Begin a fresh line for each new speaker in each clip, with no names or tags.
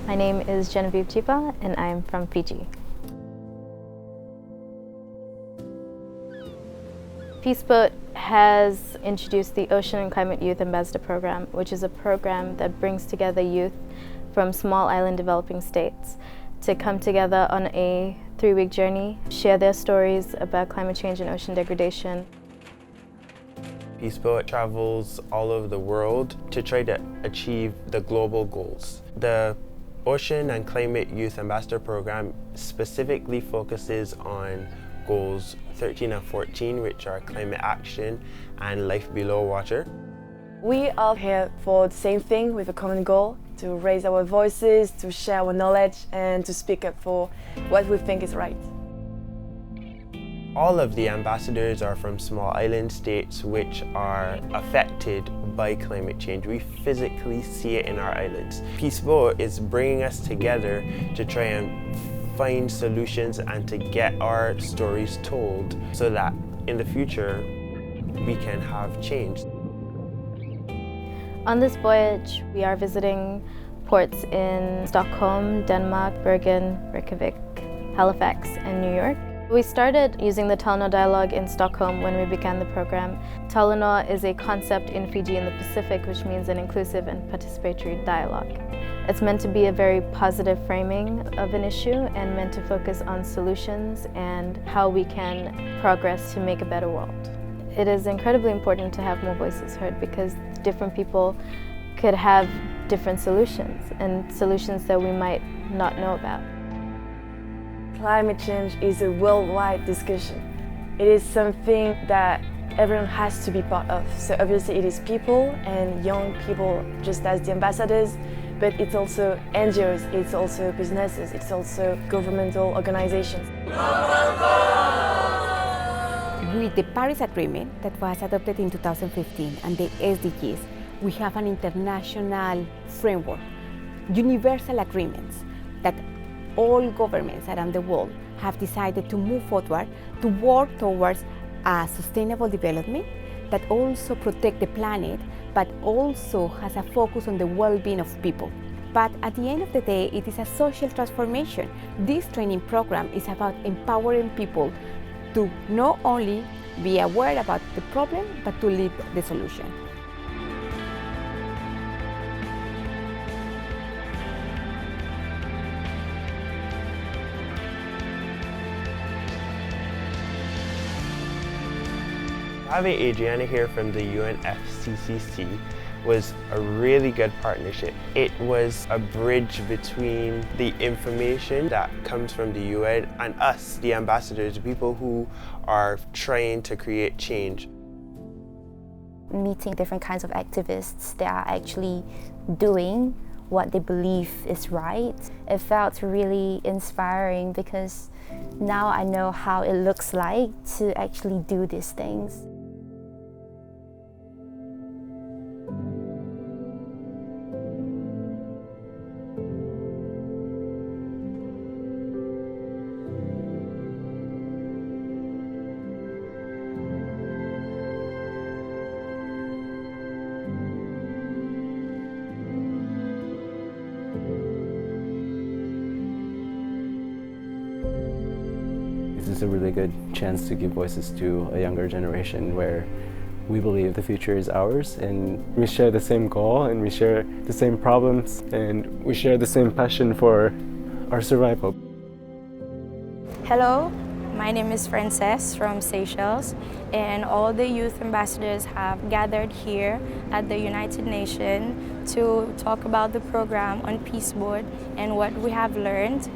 My name is Genevieve Chipa and I'm from Fiji. Peaceboat has introduced the Ocean and Climate Youth Ambassador Program, which is a program that brings together youth from small island developing states to come together on a 3-week journey, share their stories about climate change and ocean degradation.
Peaceboat travels all over the world to try to achieve the global goals. The Ocean and Climate Youth Ambassador Program specifically focuses on goals 13 and 14, which are climate action and life below water.
We are here for the same thing with a common goal, to raise our voices, to share our knowledge and to speak up for what we think is right.
All of the ambassadors are from small island states which are affected by climate change. We physically see it in our islands. Peaceboat is bringing us together to try and find solutions and to get our stories told so that in the future we can have change.
On this voyage, we are visiting ports in Stockholm, Denmark, Bergen, Reykjavik, Halifax, and New York. We started using the Talanoa dialogue in Stockholm when we began the program. Talanoa is a concept in Fiji in the Pacific, which means an inclusive and participatory dialogue. It's meant to be a very positive framing of an issue and meant to focus on solutions and how we can progress to make a better world. It is incredibly important to have more voices heard because different people could have different solutions and solutions that we might not know about.
Climate change is a worldwide discussion. It is something that everyone has to be part of. So obviously it is people and young people just as the ambassadors, but it's also NGOs, it's also businesses, it's also governmental organizations.
With the Paris Agreement that was adopted in 2015 and the SDGs, we have an international framework, universal agreements that all governments around the world have decided to move forward to work towards a sustainable development that also protects the planet, but also has a focus on the well-being of people. But at the end of the day, it is a social transformation. This training program is about empowering people to not only be aware about the problem, but to live the solution.
Having Adriana here from the UNFCCC was a really good partnership. It was a bridge between the information that comes from the UN and us, the ambassadors, the people who are trying to create change.
Meeting different kinds of activists that are actually doing what they believe is right. It felt really inspiring because now I know how it looks like to actually do these things.
This is a really good chance to give voices to a younger generation where we believe the future is ours and we share the same goal and we share the same problems and we share the same passion for our survival.
Hello, my name is Frances from Seychelles, and all the youth ambassadors have gathered here at the United Nations to talk about the program on Peaceboat and what we have learned,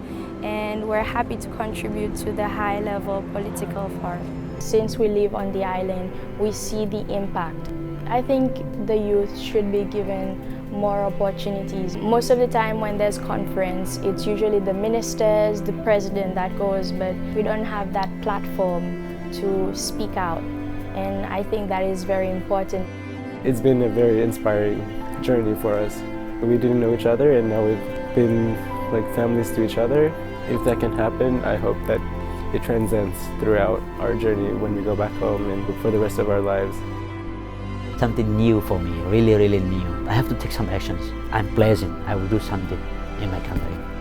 and we're happy to contribute to the high-level political forum.
Since we live on the island, we see the impact. I think the youth should be given more opportunities. Most of the time when there's conference, it's usually the ministers, the president that goes, but we don't have that platform to speak out. And I think that is very important.
It's been a very inspiring journey for us. We didn't know each other and now we've been like families to each other. If that can happen, I hope that it transcends throughout our journey when we go back home and for the rest of our lives.
Something new for me, really, really new. I have to take some actions. I'm pleasant, I will do something in my country.